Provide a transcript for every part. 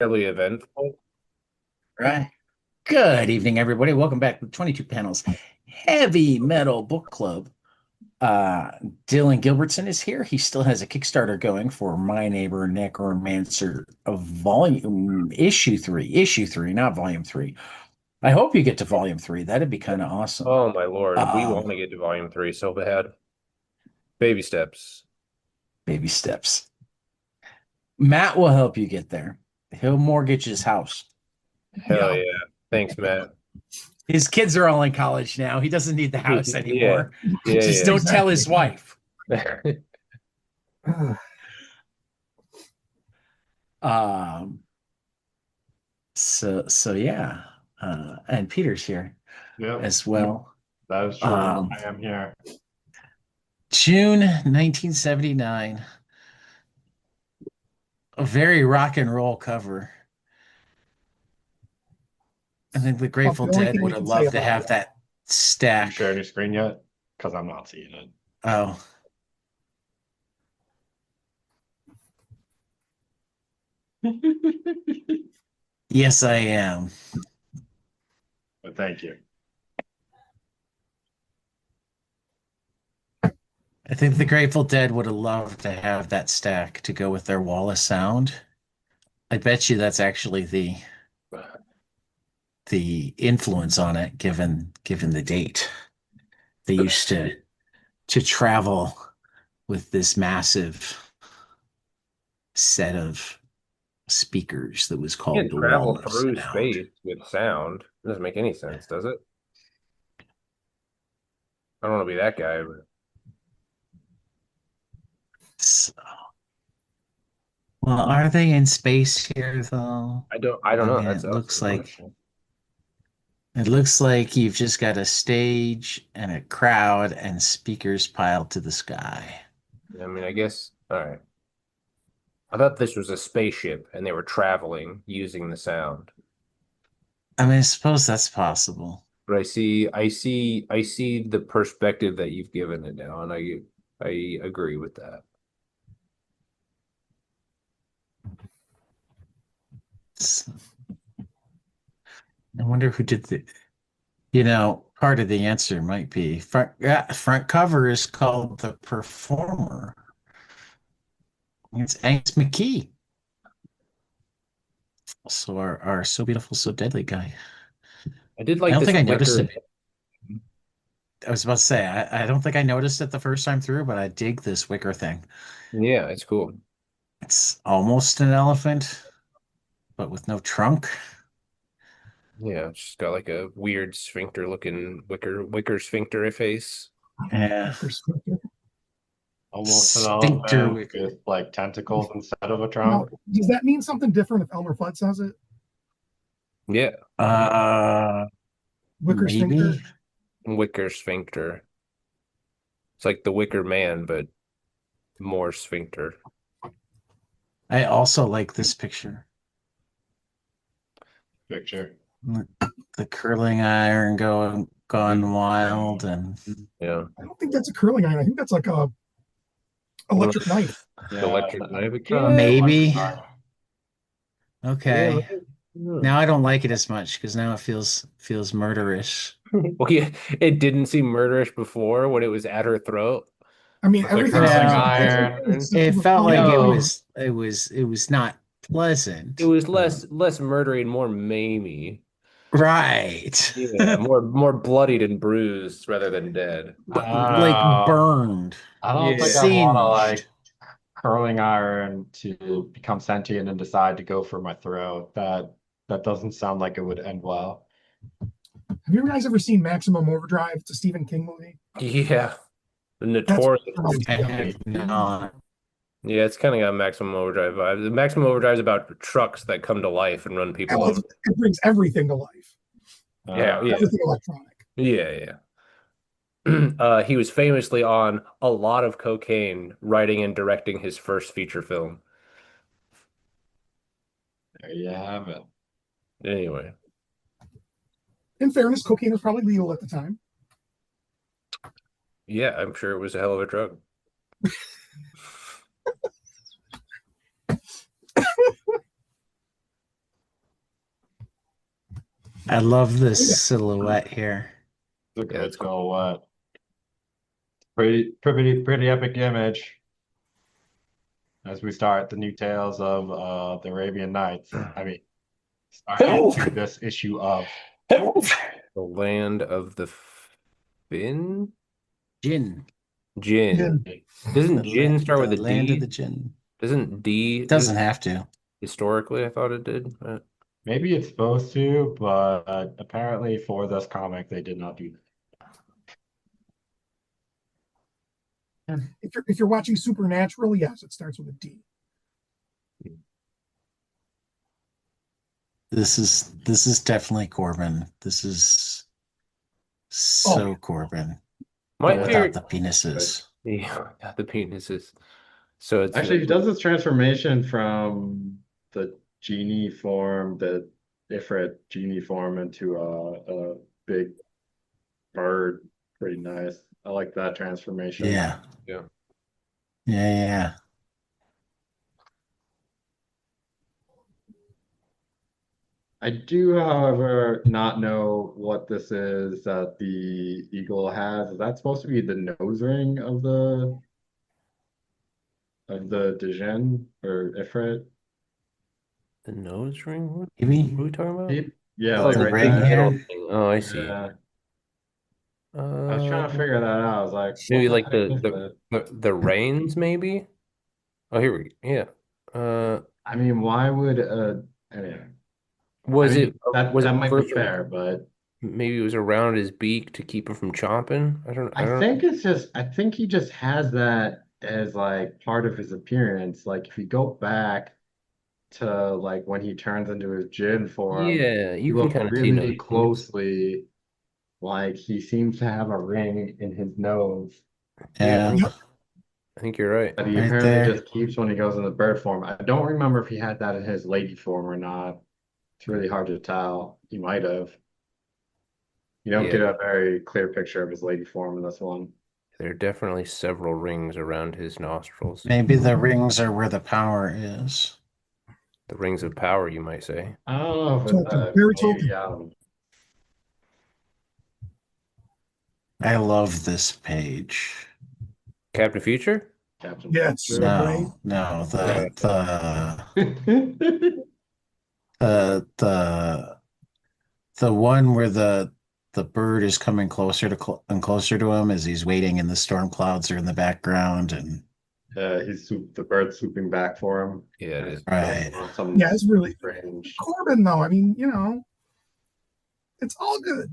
Fairly eventful. Right. Good evening, everybody. Welcome back to 22 Panels Heavy Metal Book Club. Uh, Dylan Gilbertson is here. He still has a Kickstarter going for My Neighbor Necromancer of volume issue three, not volume three. I hope you get to volume three. That'd be kind of awesome. Oh my Lord, we want Um, to get to volume three so bad. Baby steps. Baby steps. Matt will help you get there. He'll mortgage his house. Hell Yeah. yeah. Thanks, Matt. His kids are all in college now. He doesn't need the house Yeah. anymore. Just Yeah, don't tell Exactly. his wife. yeah. Um, so yeah. And Peter's here Yep, as well. that is true. Um, I am here. June 1979. A very rock and roll cover. I think the About Grateful the only Dead thing would we have can say loved to about have that Have you stack. shared your screen yet? Because I'm not seeing it. Oh, yes, I am. But thank you. I think the Grateful Dead would have loved to have that stack to go with their wall of sound. I bet you that's actually the influence on it, given the date. They used to travel with this massive set of speakers that was You called can't the Wall travel of through Sound. space with sound. It doesn't make any sense, does it? I don't want to be that guy, but So, well, are they in space here though? I don't I know. mean, That's also the question. it looks like you've just got a stage and a crowd and speakers piled to the sky. I mean, I guess all right. I thought this was a spaceship and they were traveling using the sound. I mean, I suppose that's possible. But I see the perspective that you've given it now, and I agree with that. So, I wonder who did part of the answer might be front cover is called The Performer. It's Angus McKee. So our so beautiful, so deadly guy. I did I like don't this think I noticed wicker. it. I was about to say, I don't think I noticed it the first time through, but I dig this wicker thing. Yeah, it's cool. It's almost an elephant, but with no trunk. Yeah, it's just got like a weird sphincter looking wicker sphincter face. Yeah. Almost an Sphincter elephant wicker. with like tentacles instead of a now. trunk. Does that mean something different if Elmer Fudd says it? Yeah, Uh, Wicker sphincter? maybe. wicker sphincter. It's like the Wicker Man, but more sphincter. I also like this picture. Picture. The curling iron gone wild and Yeah, I don't think that's a curling iron. I think that's like a electric knife. Yeah, electric knife. kind of Yeah, maybe. electrified. yeah. Okay. Hmm. Now I don't like it as much because now it feels murderous. Well, yeah, it didn't seem murderish before when it was at her throat. I mean, With a everything curling seems Well, iron. it super felt like Yo, it was not It pleasant. was less murdery and more mamey. Right. Yeah, more bloodied and bruised rather than dead. But I don't like know. burned, I don't think Yeah. I'd want to singed. like curling iron to become sentient and decide to go for my throat. That doesn't sound like it would end well. Have you guys ever seen Maximum Overdrive? It's a Stephen King movie. Yeah, the That's notorious. I yeah. have not. Yeah, it's kind of got Maximum Overdrive vibes. The Maximum Overdrive is about trucks that come to life and run people over. It brings everything to life. Yeah, yeah, Everything electronic. yeah, yeah. He was famously on a lot of cocaine writing and directing his first feature film. There you have it. Anyway, In fairness, cocaine was probably legal at the time. yeah, I'm sure it was a hell of a drug. I love this silhouette here. It's a Yeah, good it's cool. silhouette. Pretty epic image as we start the new tales of the Arabian Nights. I mean, start into this issue of The land of the Finn? Jinn. Jin. Jin. Doesn't Jin start with The a land of D? the Jinn. Doesn't D Doesn't have to. historically I thought it did. maybe it's supposed to, but apparently for this comic they did not do If you're watching Supernatural, yes, it starts with a D. This is definitely Corbin. This is so Corbin, My but favorite without the penises. yeah, the penises. So it's Actually, he does this transformation from the genie form, the Ifrit genie form, into a big bird. Pretty nice. I like that transformation. Yeah. yeah. Yeah. I do, however, not know what this is that the eagle has. Is that supposed to be the nose ring of the Djinn or Ifrit? The nose ring? What Maybe are we talking about? Yeah, Oh, like the right ring the middle there. here. thing. Oh, I see. Yeah. I was Uh, trying to figure that out. I was like, what maybe the like heck is that? the reins, maybe? Oh, here we go. Yeah. I mean, why would anyway. I Was mean it that was that it might be first fair, but maybe it was around his beak to keep him from chomping? I I don't think it's just I think he just has that as like part of his appearance. Like if you go back to like when he turns into his Jinn form, Yeah, you you can look kind of see really those hints. closely, like he seems to have a ring in his nose Yeah, Yeah, Yep. I think you're right. that he right apparently there. just keeps when he goes in the bird form. I don't remember if he had that in his lady form or not. It's really hard to tell. He might have. You don't Yeah, get a very clear picture of his lady form in this one. there are definitely several rings around his nostrils. Maybe the rings are where the power is. The rings of power, you might say. I don't know if it, Tolkien. Very maybe Tolkien. I don't know. I love this page. Captain Future? Captain Yeah, it's so Future. great. No, Uh, the the one where the bird is coming closer to and closer to him as he's waiting, and the storm clouds are in the background, and The bird swooping back for him. yeah, it And is. going right. on some Yeah, it's really strange. Corbin though. I mean, it's all good.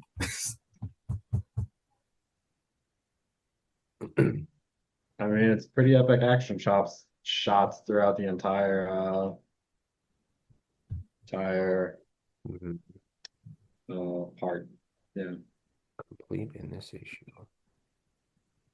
I mean, it's pretty epic action shots throughout the entire Mhm. part. Yeah. Complete in this issue.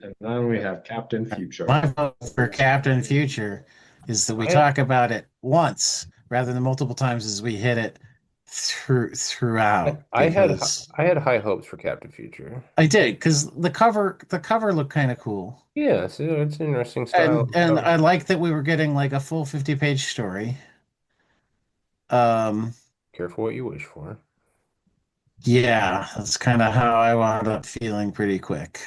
And then we have Captain Future. My vote for Captain Future is that we I had talk about it once rather than multiple times as we hit it throughout, because I had high hopes for Captain Future. I did, because the cover looked kind of cool. Yeah, it's an interesting style. And I like that we were getting like a full 50-page story. Um, Careful what you wish for. yeah, that's kind of how I wound up feeling pretty quick.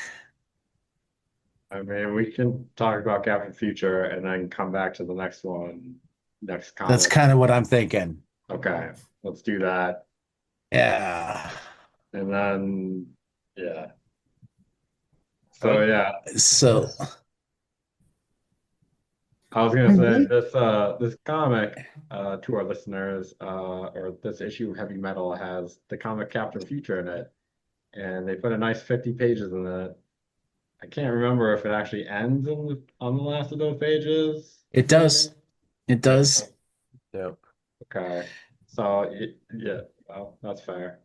I mean, we can talk about Captain Future and then come back to the next one, next That's comic. kind of what I'm thinking. Okay, let's do that. Yeah. And then, yeah. I So like yeah, So I was I gonna say really, this comic to our listeners or this issue of Heavy Metal has the comic Captain Future in it, and they put a nice 50 pages in it. I can't remember if it actually ends on the last of those pages. it does. It Yeah. does. yeah. Okay. So yeah, well, that's fair.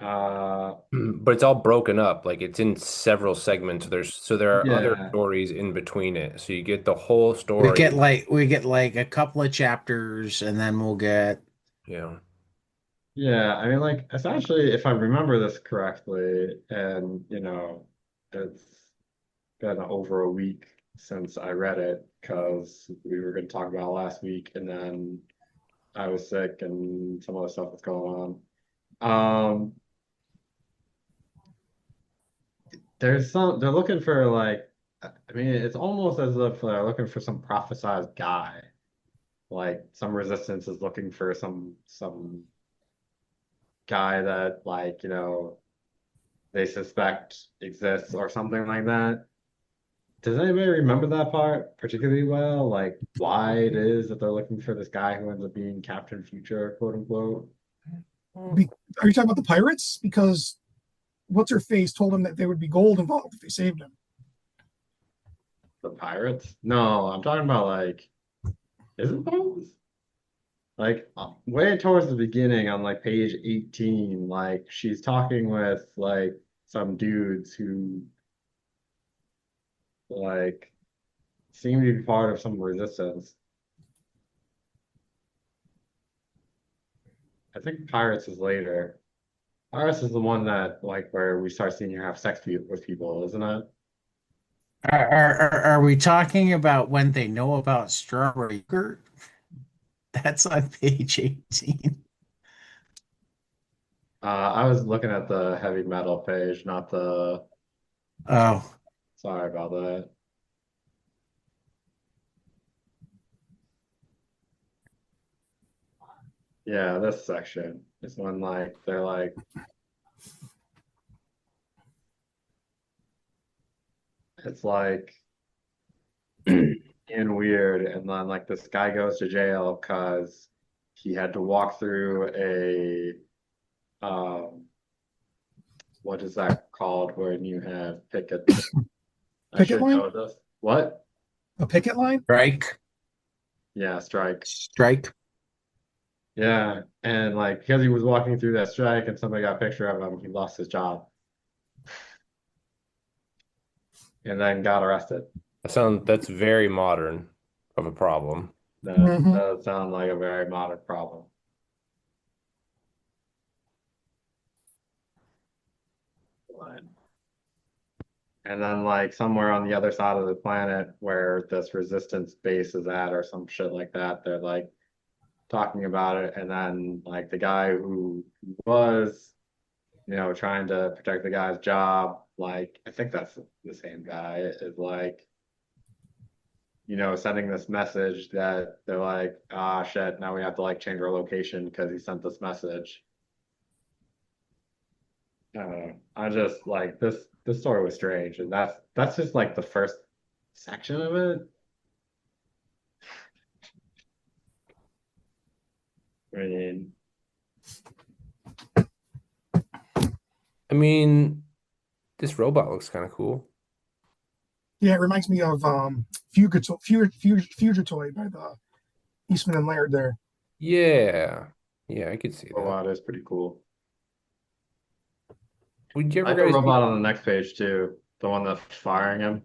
Uh, But it's all broken up. Like it's in several segments. There are other yeah, stories in between it. So you get the whole We get story. like we get like a couple of chapters, and then we'll get Yeah. yeah. I mean, like essentially, if I remember this correctly, and it's been over a week since I read it because we were going to talk about it last week, and then I was sick and some other stuff was going on. Um, they're looking for like, I mean, it's almost as if they're looking for some prophesized guy. Like some resistance is looking for some guy that like, they suspect exists or something like that. Does anybody remember that part particularly well? Like why it is that they're looking for this guy who ends up being Captain Future, quote unquote? Be, are you talking about the pirates? Because what's her face told him that there would be gold involved if they saved him. The pirates? No, I'm talking about like, is it those? Like way towards the beginning on like page 18, like she's talking with like some dudes who like seem to be part of some resistance. I think Pirates is later. Pirates is the one that like where we start seeing her have sex with people, isn't it? Are we talking about when they know about strawberry yogurt? That's on page 18. I was looking at the heavy metal page, not the. Oh, Sorry about that. Yeah, this section is when like they're like it's like and weird, and then like this guy goes to jail because he had to walk through a what is that called when you have pickets? I Picket should line? know this. What? A picket line? strike, Yeah, strike. strike. Yeah, and like because he was walking through that strike and somebody got a picture of him, he lost his job and then got arrested. That's very modern of a problem. That Mm-hmm. does sound like a very modern problem. But- And then like somewhere on the other side of the planet where this resistance base is at or some shit like that, they're like talking about it, and then like the guy who was, trying to protect the guy's job, like I think that's the same guy, is like, sending this message that they're like, ah shit, now we have to like change our location because he sent this message. I don't know. I just like this story was strange, and that's just like the first section of it. I mean, I mean, this robot looks kind of cool. Yeah, it reminds me of Fugitoid by the Eastman and Laird there. Yeah. Yeah, I could see that. robot is pretty cool. Would you I ever like the guys robot on the next page too, the one that's firing him.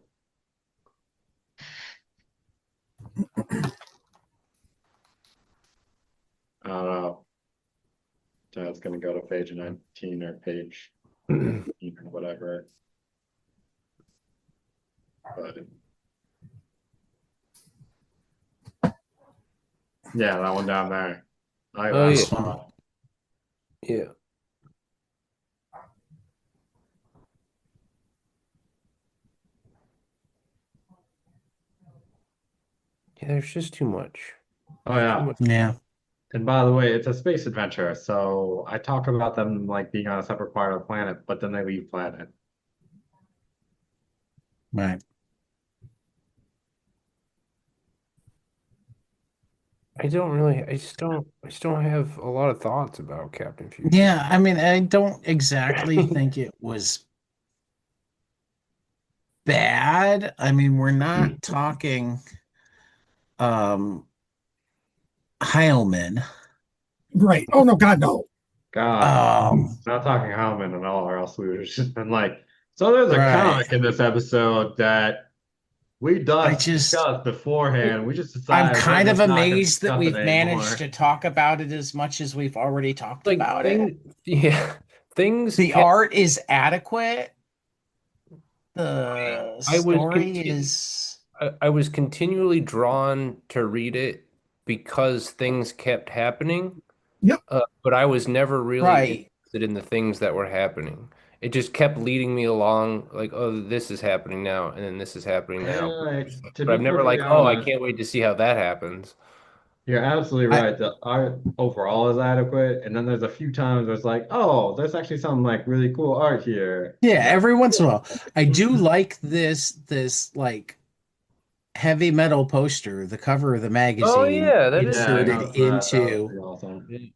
I don't know. It's gonna go to page 19 or page be? 18 or whatever. But yeah, that one down there. I like Oh that yeah. This one. robot. Yeah. Yeah, there's just too much. Oh Too yeah. much. Yeah, And by the way, it's a space adventure, so I talk about them like being on a separate part of the planet, but then they leave planet. right. I just don't have a lot of thoughts about Captain Future. Yeah, I mean, I don't exactly think it was bad. I mean, we're not talking um Heilman. Right. Oh no, God no. God, Um, not talking Howman at all, or else we would have just been like, so there's a right. comic in this episode that we I just just discussed beforehand. We just I'm decided we're kind of just not going to amazed that discuss it we've managed anymore. to talk about it as much as we've already talked Like about it. yeah, things The kept art is adequate. The I was story continu is I was continually drawn to read it because things kept happening. Yep. But I was never really right. invested in the things that were happening. It just kept leading me along, like, oh, this is happening now, and then this is happening now. To But be I'm never like, perfectly oh, I honest, can't wait to see how that happens. you're absolutely I right. The art overall is adequate, and then there's a few times where it's like, oh, there's actually some like really cool art here, Yeah, and that every once in a while. I do like this like heavy metal poster, the cover of the Oh magazine yeah, that is yeah, I pretty inserted noticed that. That was into pretty awesome. good.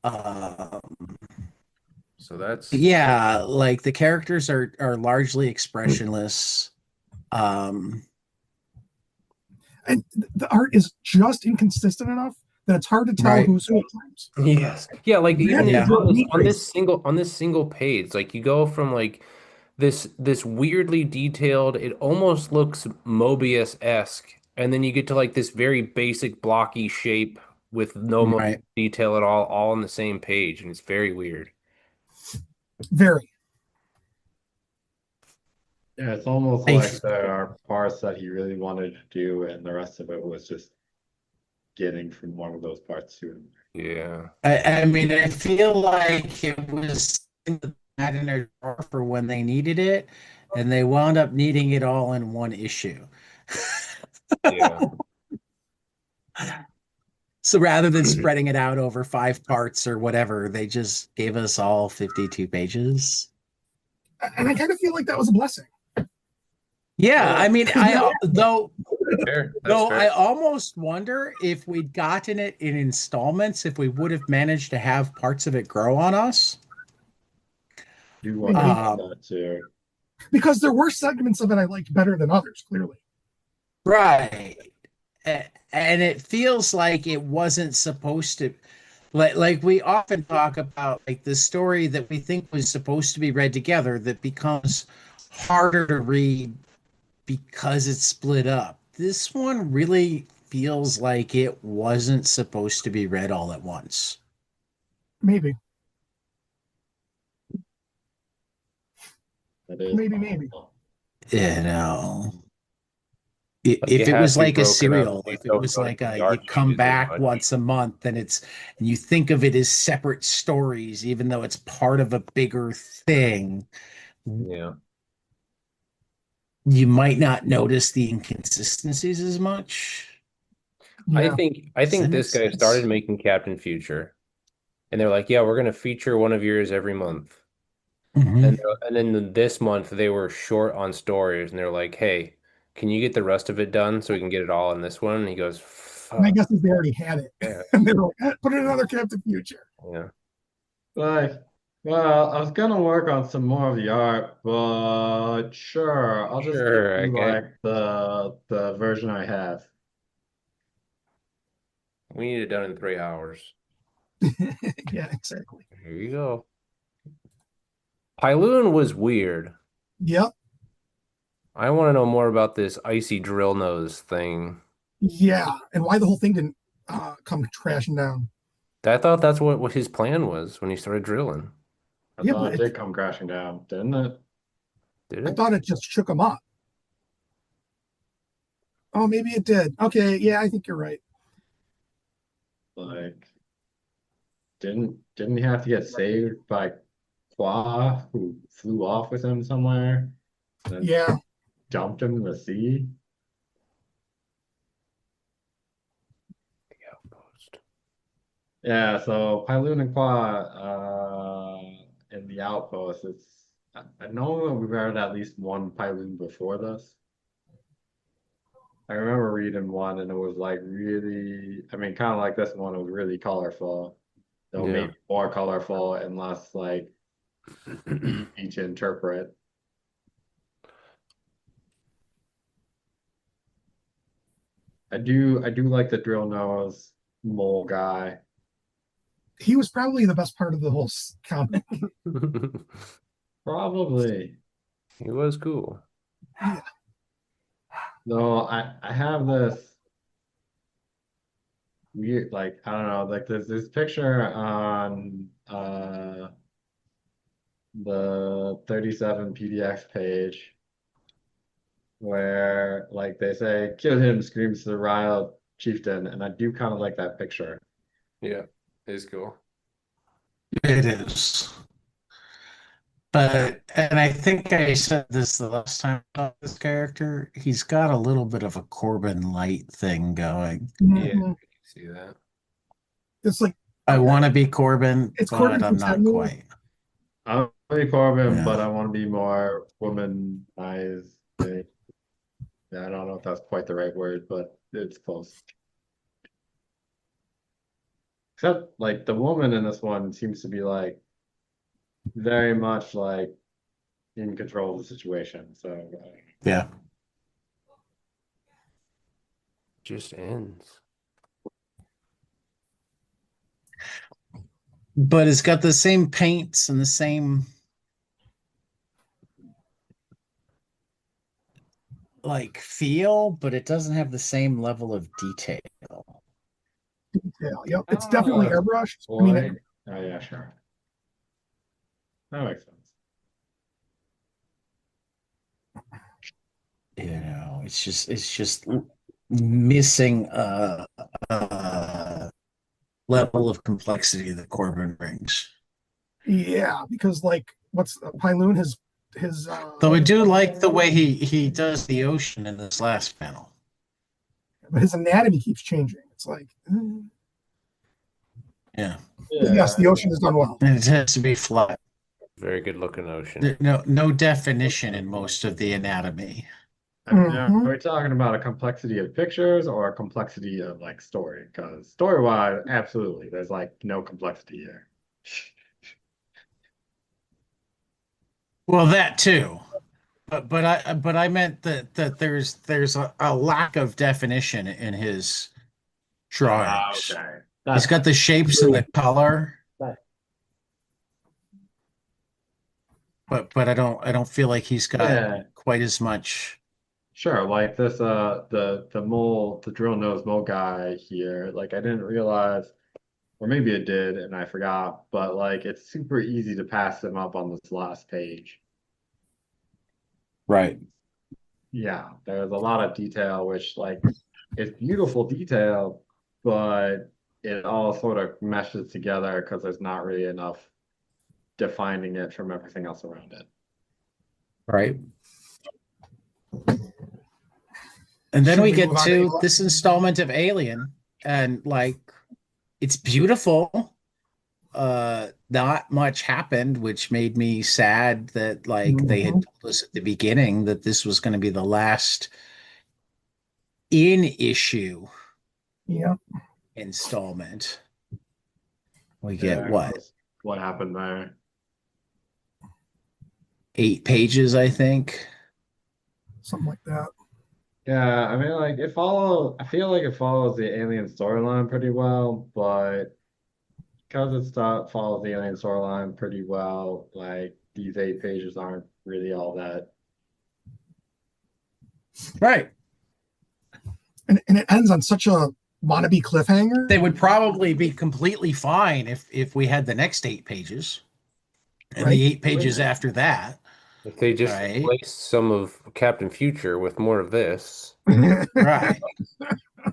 um So that's yeah, like the characters are largely expressionless. Um And the art is just inconsistent enough that it's hard to tell right, who's who at times. yes. Yeah, like That even is yeah. what me crazy. on this single page, like you go from like this weirdly detailed, it almost looks Mobius-esque, and then you get to like this very basic blocky shape with no mo Right. detail at all on the same page, and it's very weird. Very. Yeah, it's almost I like there are parts that he really wanted to do, and the rest of it was just getting from one of those parts to another. Yeah. I mean, I feel like it was that in their drawer for when they needed it, and they wound up needing it all in one issue. Yeah. So rather than spreading it out over 5 parts or whatever, they just gave us all 52 pages. And I kind of feel like that was a blessing. Yeah, I Well, mean, Because I though Fair. That's though I fair. almost wonder if we'd gotten it in installments, if we would have managed to have parts of it grow on us. do wonder maybe about Um, that too. because there were segments of it I liked better than others, clearly. right. And it feels like it wasn't supposed to like we often talk about like the story that we think was supposed to be read together that becomes harder to read because it's split up. This one really feels like it wasn't supposed to be read all at once. Maybe, That is maybe. possible. You know, Like if it it has was to be like a broken up cereal, so you if it don't was like notice a the you art come changes as back much. once a month and you think of it as separate stories, even though it's part of a bigger thing, Yeah. you might not notice the inconsistencies as much. Yeah. I Does that think make this guy started sense? making Captain Future, and they're like, yeah, we're gonna feature one of yours every month. Mhm. And then this month they were short on stories, and they're like, "Hey, can you get the rest of it done so we can get it all in this one?" And he goes, My "Fuck guess is they already had it. yeah, And they were like, put in another Captain Future. yeah, Like, well, I was gonna work on some more of the art, but sure, I'll just give sure, you okay." like the version I have. We need it done in 3 hours. Yeah, exactly. Here you go. Pyloon was weird. Yep. I want to know more about this icy drill nose thing. Yeah. And why the whole thing didn't come crashing down. I thought that's what his plan was when he started drilling. I Yeah, thought but it did come crashing down, didn't it? Did I it? thought it just shook him up. Oh, maybe it did. Okay. Yeah, I think you're right. Like, didn't he have to get saved by Qua, who flew off with him somewhere and then Yeah. dumped him in the sea? The outpost. Yeah, so Pyloon and Qua in the outpost, I know that we've read at least one Pyloon before this. I remember reading one and it was like really, I mean, kind of like this one, it was really colorful. Though Yeah. maybe more colorful and less like easy to interpret. I do like the drill nose mole guy. He was probably the best part of the whole comic. Probably. He was cool. Yeah. Though I have this weird like I don't know, like there's this picture on the 37 PDF page where like they say kill him screams the riot chieftain, and I do kind of like that picture. Yeah, it's cool. It is. But, and I think I said this the last time about this character, he's got a little bit of a Corbin Light thing going. Yeah, I Mhm. can see that. It's like I want to be Corbin, it's but Corbin I'm not pretending. quite. I'm really Corbin, Yeah. but I want to be more womanized. I don't know if that's quite the right word, but it's close. Except like the woman in this one seems to be like very much like in control of the situation. So Yeah. Just ends. But it's got the same paints and the same like feel, but it doesn't have the same level of detail. Detail. Yep, I it's don't know definitely if that's airbrushed. I mean, boy. Oh yeah, sure. That makes sense. It's just missing a level of complexity that Corbin brings. yeah, because like what's Pyloon his Though I do like the way he does the ocean in this last panel. but his anatomy keeps changing. It's like, Yeah. but yes, Yeah, the ocean is done well. And it tends to be flat. Very good looking ocean. No definition in most of the anatomy. I mean, are Hmm. we talking about a complexity of pictures or a complexity of like story? Because story-wise, absolutely, there's like no complexity here. Well, that too. But I meant that there's a lack of definition in his Ah, drawings. okay. He's That's got fine. the shapes and the color, That- but I don't feel like he's got Yeah, quite as much. sure. Like this, the mole, the drill nose mole guy here. Like I didn't realize, or maybe it did, and I forgot. But like, it's super easy to pass them up on this last page. Right. Yeah, there's a lot of detail, which like it's beautiful detail, but it all sort of meshes together because there's not really enough defining it from everything else around it. Right. And then Should we we move get on to to this installment of Alien, and like it's beautiful. Not much happened, which made me sad that like they Mhm. had told us at the beginning that this was going to be the last in issue Yeah, installment. We get Yeah, what, because what happened there? 8 pages, I think. something like that. Yeah, I mean, like I feel like it follows the alien storyline pretty well, but because follows the alien storyline pretty well, like these 8 pages aren't really all that. Right. And it ends on such a wannabe cliffhanger. They would probably be completely fine if we had the next 8 pages and Right? the 8 pages after that, If they just right? replaced some of Captain Future with more of this. Right.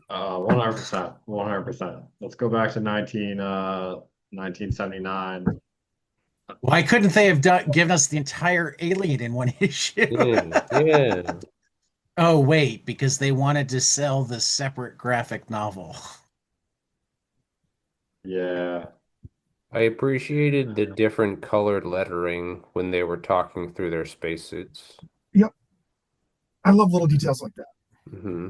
100%, 100%. Let's go back to 1979. Why couldn't they have given us the entire Alien in one issue? Yeah, yeah. Oh, wait, because they wanted to sell the separate graphic novel. Yeah. I appreciated the different colored lettering when they were talking through their spacesuits. Yep. I love little details like that. Hmm.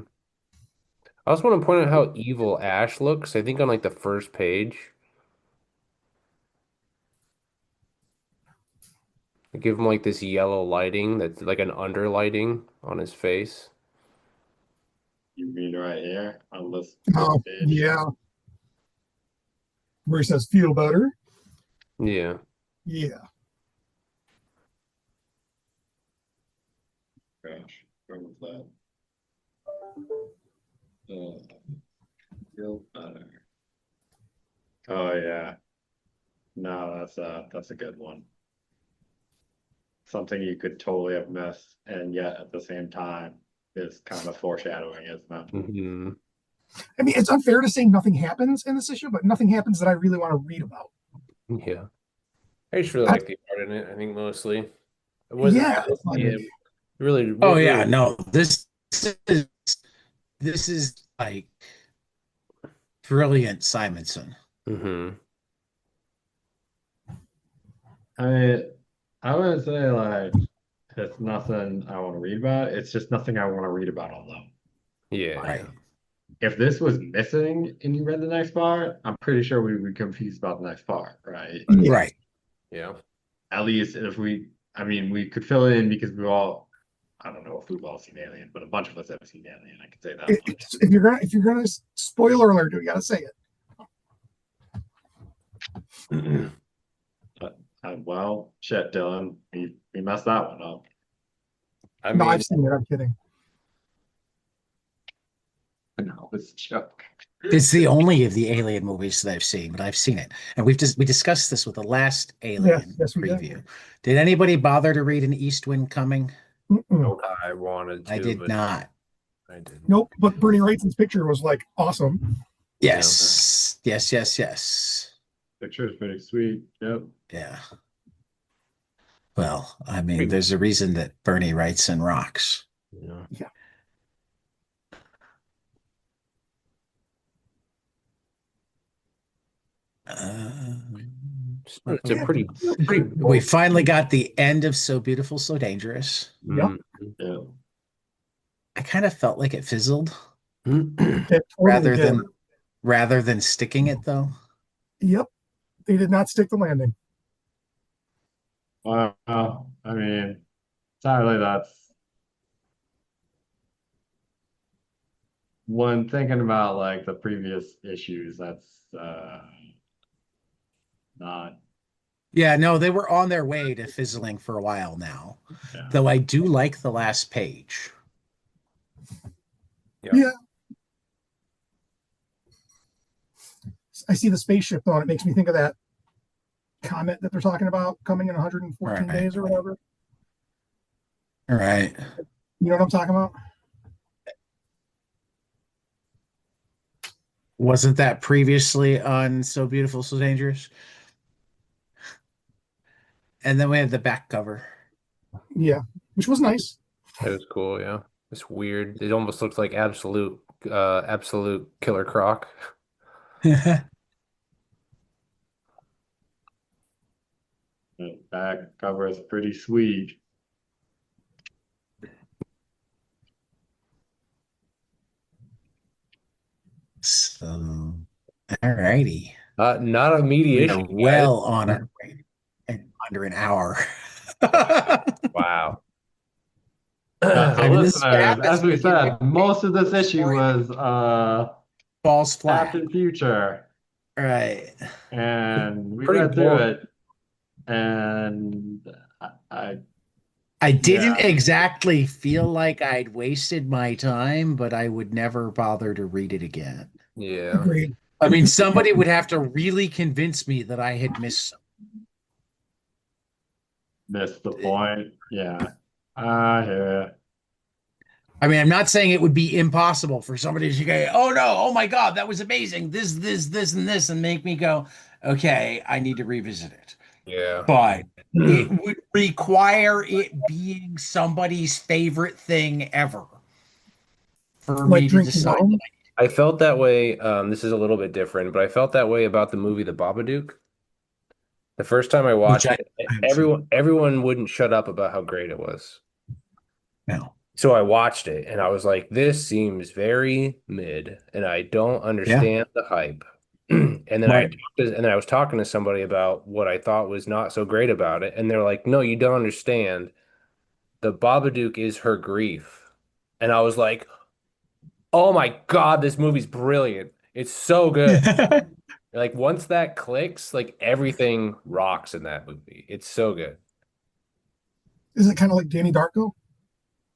I also want to point out how evil Ash looks. I think on like the first page, they give him like this yellow lighting that's like an underlighting on his face. You mean right here on this Oh, page? yeah. Where he says feel better. Yeah. Yeah. Gosh, where was that? Feel better. Oh yeah. No, that's a good one. Something you could totally have missed, and yet at the same time is kind of foreshadowing, isn't it? Hmm. I mean, it's unfair to say nothing happens in this issue, but nothing happens that I really want to read about. Yeah. I just really I, like the art in it, I think mostly. It wasn't yeah, bad. Yeah. Really, Oh really. yeah, no, is this is like brilliant Simonson. Hmm. I mean, I wouldn't say like it's nothing I want to read about. It's just nothing I want to read about alone. Yeah, Like, yeah. Right. if this was missing and you read the next part, I'm pretty sure we would be confused about the next part, right? yeah. Right. Yeah. At least if we, I mean, we could fill it in because we all, I don't know if we've all seen Alien, but a bunch of us have seen Alien. I can say that much. If you're gonna spoiler alert, you gotta say it. But well, shit, Dylan, we messed that one up. I No, mean, I've seen it. I'm kidding. No, it's a joke. It's the only of the Alien movies that I've seen, but I've seen it. And we discussed this with the last Yes, Alien yes, we did. preview. Did anybody bother to read An East Wind Coming? Mm-mm. I wanted I to, did but not. I didn't. Nope. But Bernie Wrightson's picture was like awesome. Yeah. Yes. Yes, yes, yes. Picture is pretty sweet. Yep. Yeah. Well, I mean, Pretty- there's a reason that Bernie Wrightson rocks. Yeah. Yeah. Uh, It's a pretty we bold. finally got the end of So Beautiful, So Dangerous. Yep. Yeah. I kind of felt like it fizzled Mhm. It totally rather did. than rather than sticking it though. Yep. They did not stick the landing. Well, I mean, sadly, that's when thinking about like the previous issues, that's not, Yeah, no, they were on their way to fizzling for a while now. yeah. Though I do like the last page. Yeah. Yeah. I see the spaceship though, and it makes me think of that comet that they're talking about coming in 114 Right. days or whatever. All right. You know what I'm talking about? Wasn't that previously on So Beautiful, So Dangerous? And then we had the back cover. Yeah, which was nice. That was cool, yeah. It's weird. It almost looks like absolute killer croc. The back cover is pretty sweet. So, all righty. Not a meaty We issue, are guys. well on our way and under an hour. Wow. So I mean, this is what listeners, happens as we when you said, most of this issue story was falls flat. Captain Future, Right. and we Pretty read through boring. it, and I I didn't yeah, exactly feel like I'd wasted my time, but I would never bother to read it again. Yeah. Agreed. I mean, somebody would have to really convince me that I had missed something. missed the point. Yeah, I hear it. I mean, I'm not saying it would be impossible for somebody to go, oh no, oh my God, that was amazing. This, and this, and make me go, okay, I need to revisit it. Yeah. But it would require it being somebody's favorite thing ever for Like me to drinking decide rum. that I felt that way. This is a little bit different, but I felt that way about the movie The Babadook. The first time I which watched I it, haven't seen. everyone wouldn't shut up about how great it was. No. So I watched it and I was like, this seems very mid, and I don't Yeah. understand the hype. Right. And then I was talking to somebody about what I thought was not so great about it, and they're like, no, you don't understand. The Babadook is her grief. And I was like, oh my God, this movie's brilliant. It's so good. Like once that clicks, like everything rocks in that movie. It's so good. Is it kind of like Danny Darko?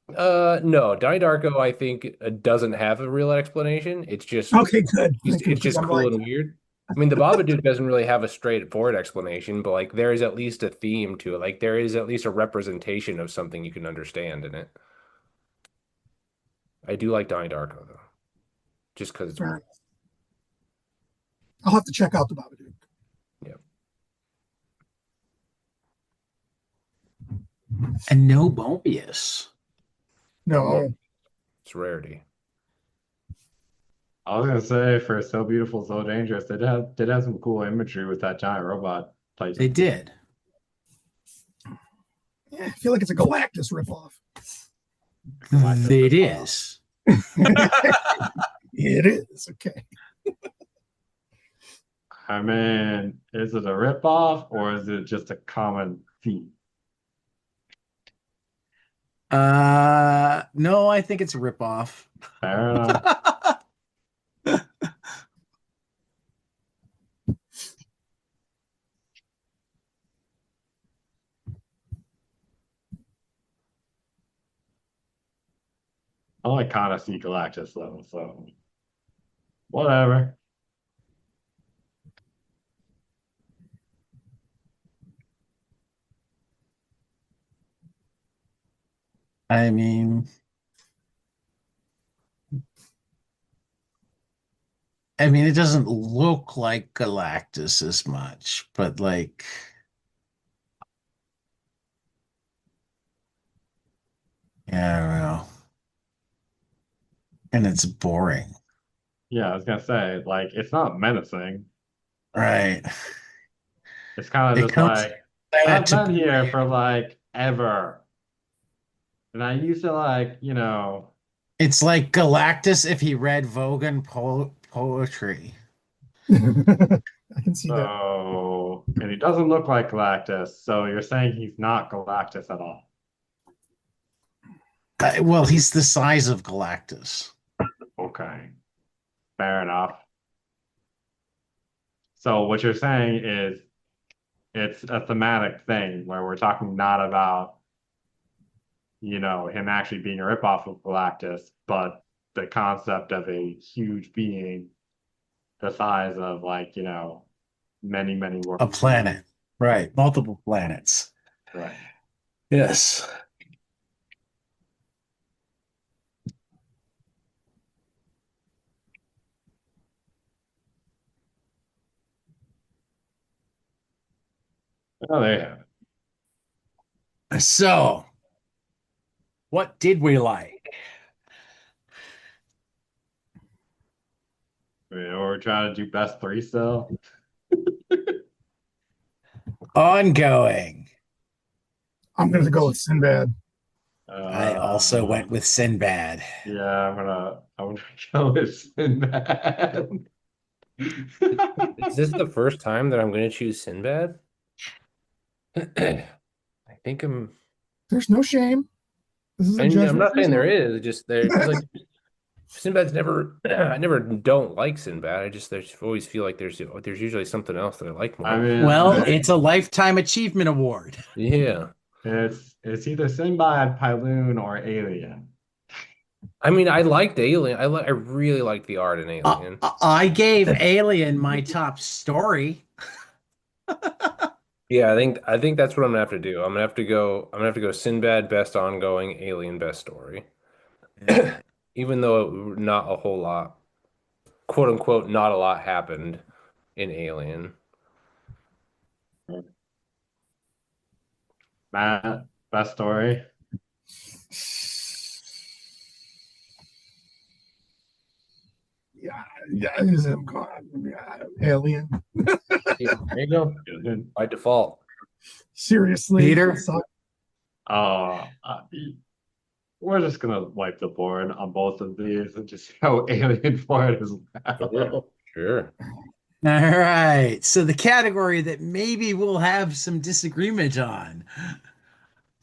No, Donnie Darko, I think, doesn't have a real explanation. Okay, good. Thank you. It's Because just I'm cool like, and weird. I mean, the Babadook doesn't really have a straightforward explanation, but like there is at least a theme to it. Like there is at least a representation of something you can understand in it. I do like Donnie Darko though. just because it's Fair weird. enough. I'll have to check out the Babadook. Yeah. And no Mobius. No, It's rarity. I was gonna say for So Beautiful, So Dangerous, they did have some cool imagery with that giant robot type. They did. yeah, I feel like it's a Galactus ripoff. It is. It is okay. I mean, is it a ripoff or is it just a common theme? No, I think it's a ripoff. Fair enough. I like kind of see Galactus though, so whatever. I mean, it doesn't look like Galactus as much, but like, yeah, I don't know. And it's boring. Yeah, I was gonna say, like, it's not menacing. Right. It's kind of It just comes like, planet I've to been here planet. for like ever. And I used to like, It's like Galactus if he read Vogan poetry. I can see that. and he doesn't look like Galactus, so you're saying he's not Galactus at all. Well, he's the size of Galactus. Okay, fair enough. So what you're saying is it's a thematic thing where we're talking not about, him actually being a ripoff of Galactus, but the concept of a huge being the size of like, many, many A worlds. planet. Right. Multiple planets. Right. Yes. Oh, there you have it. So, what did we like? We're trying to do best three still. Ongoing. I'm going to go with Sinbad. I also Uh, went with Sinbad. yeah, I'm gonna go with Sinbad. Is this the first time that I'm going to choose Sinbad? I think There's no shame. This is a and I'm judgment not free saying there zone. is, just there because like Sinbad's never I never don't like Sinbad. I always feel like there's usually something else that I like I more. Well, mean, it's a Lifetime Achievement Award. Yeah. it's either Sinbad, Pyloon, or Alien. I mean, I liked Alien. I really liked the art in Alien. I gave Alien my top story. Yeah, I think that's what I'm gonna have to do. I'm gonna have to go Sinbad best ongoing, Alien best story. Even though not a whole lot, quote unquote, not a lot happened in Alien. Matt, best story. Yeah, yeah, is it Alien? Yeah, there you go. Good. By default. Seriously, Peter? Uh, uh, we're just gonna wipe the board on both of these and just go Alien for it as well. Sure. All right. So the category that maybe we'll have some disagreement on.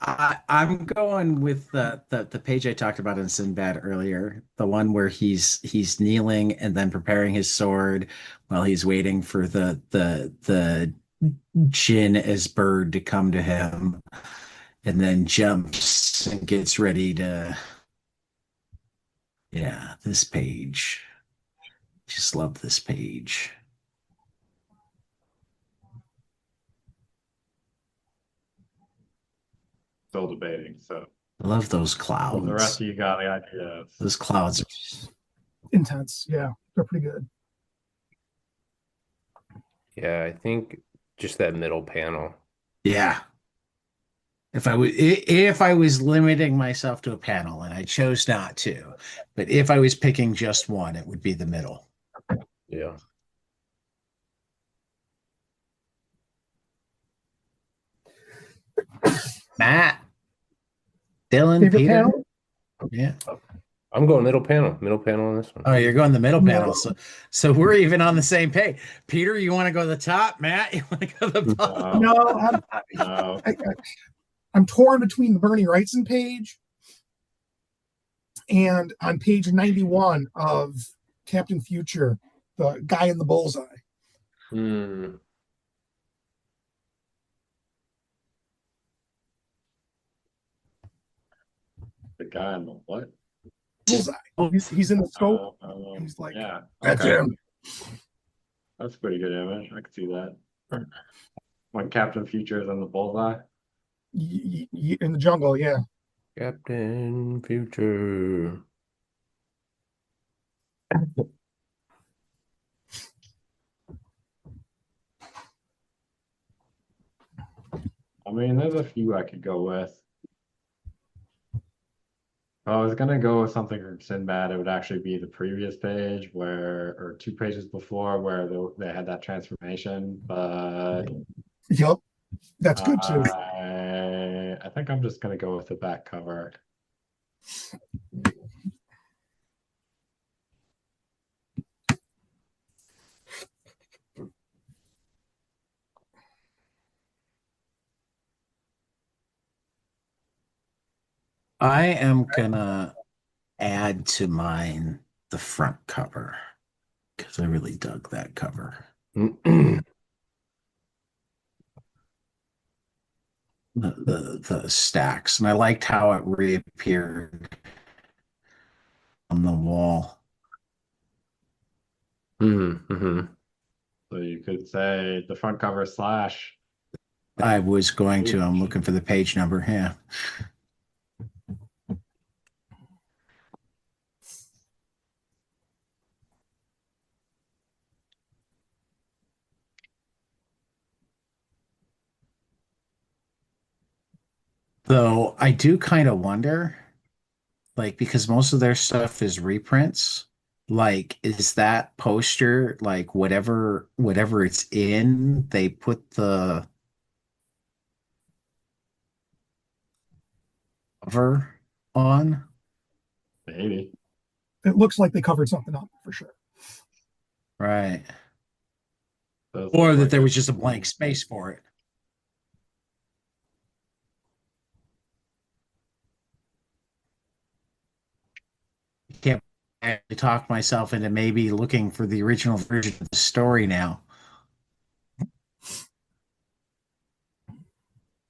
I'm going with the page I talked about in Sinbad earlier, the one where he's kneeling and then preparing his sword while he's waiting for the Jinn as bird to come to him, and then jumps and gets ready to. Yeah, this page. Just love this page. Still debating. So I love those the rest clouds. of you got the ideas. Those clouds are intense. Yeah, they're pretty good. Yeah, I think just that middle panel. Yeah. If I was limiting myself to a panel, and I chose not to, but if I was picking just one, it would be the middle. Yeah. Matt, Dillon, Favorite Peter. panel? Yeah. I'm going middle panel on this one. Oh, you're going the middle panel. No, So we're even on the same page. Peter, you want to go the top? Matt, you want to go the bottom? No, no, no. I'm torn between the Bernie Wrightson page and on page 91 of Captain Future, the guy in the bullseye. Hmm. The guy in the what? Bullseye. He's in the scope. He's like, Yeah. that's Okay. him. That's a pretty good image. I can see that. When Captain Future is in the bullseye. In the jungle, yeah. Captain Future. I mean, there's a few I could go with. If I was gonna go with something from Sinbad, it would actually be the previous page or 2 pages before, where they had that transformation. But Yep, that's good too. I think I'm just gonna go with the back cover. I am gonna add to mine the front cover because I really dug that cover. The stacks, and I liked how it reappeared on the wall. Mm-hmm. So you could say the front cover slash. I was going to, I'm looking for the page number. Yeah. Though I do kind of wonder, like, because most of their stuff is reprints, like, is that poster like whatever it's in, they put the cover on, Maybe. It looks like they covered something up for sure. right? Does Or look that like there it. was just a blank space for it. Can't actually talk myself into maybe looking for the original version of the story now,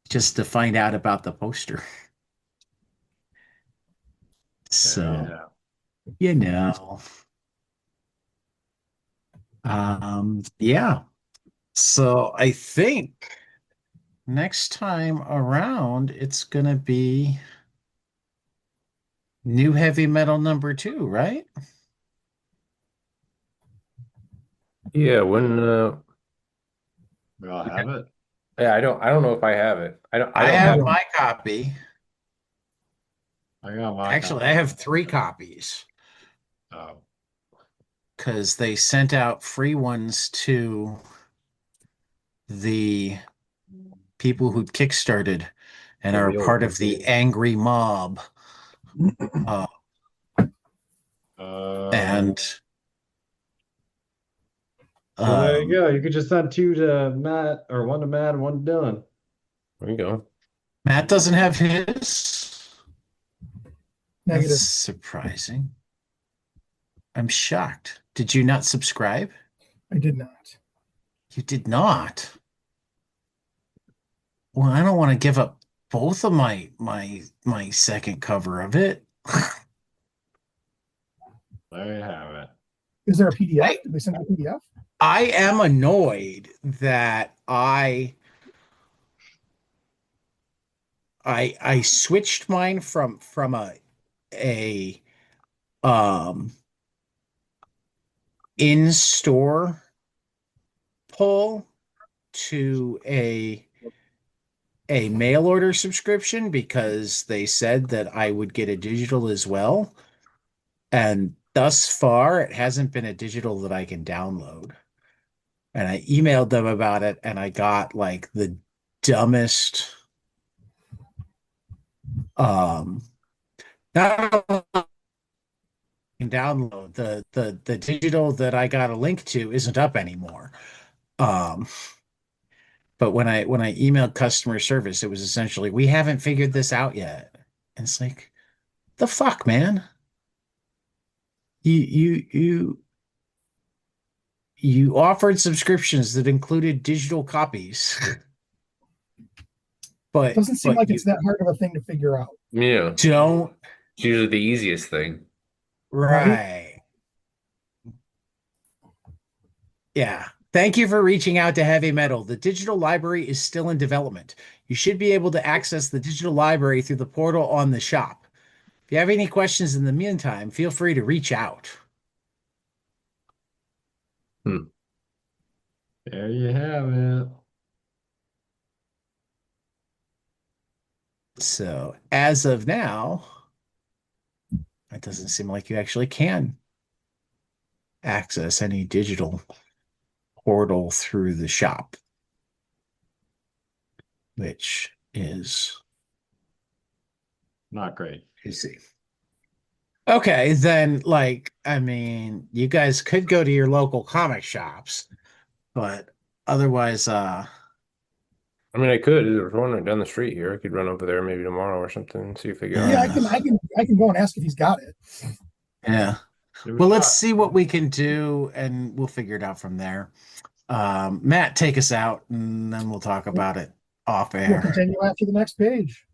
just to find out about the poster. So, Yeah. you know, yeah. So I think next time around, it's gonna be new heavy metal number two, right? Yeah, when We all have it. yeah, I don't know if I have it. I I don't I have have don't. my copy. I got my Actually, copy. I have three copies Oh, because they sent out free ones to the people who kickstarted and the are real part of the angry mob. Uh, uh, and well, there you um, go. You could just send two to Matt, or one to Matt and one to Dylan. There you go. Matt doesn't have his. That's Negative. surprising. I'm shocked. Did you not subscribe? I did not. You did not. Well, I don't want to give up both of my second cover of it. There you have it. Is there a PDF? I Did they send a PDF? I am annoyed that I switched mine from a um in-store pull to a mail order subscription because they said that I would get a digital as well. And thus far, it hasn't been a digital that I can download. And I emailed them about it, and I got like the dumbest not can download the digital that I got a link to isn't up anymore. Um, but when I emailed customer service, it was essentially, we haven't figured this out yet. And it's like, the fuck, man. You you offered subscriptions that included digital copies. But Doesn't seem like you it's that hard of a thing to figure out. Yeah. don't. It's usually the easiest thing. Right. Yeah. Thank you for reaching out to Heavy Metal. The digital library is still in development. You should be able to access the digital library through the portal on the shop. If you have any questions in the meantime, feel free to reach out. Hmm. There you have it. So, as of now, it doesn't seem like you actually can access any digital portal through the shop, which is Not great. easy. Okay, then, like, I mean, you guys could go to your local comic shops, but otherwise, I mean, I could. There's one right down the street here. I could run over there maybe tomorrow or something and see if they got Yeah, it. I can go and ask if he's got it. yeah. It Well, was let's not. see what we can do, and we'll figure it out from there. Matt, take us out, and then we'll talk about it off We'll air. continue after the next page.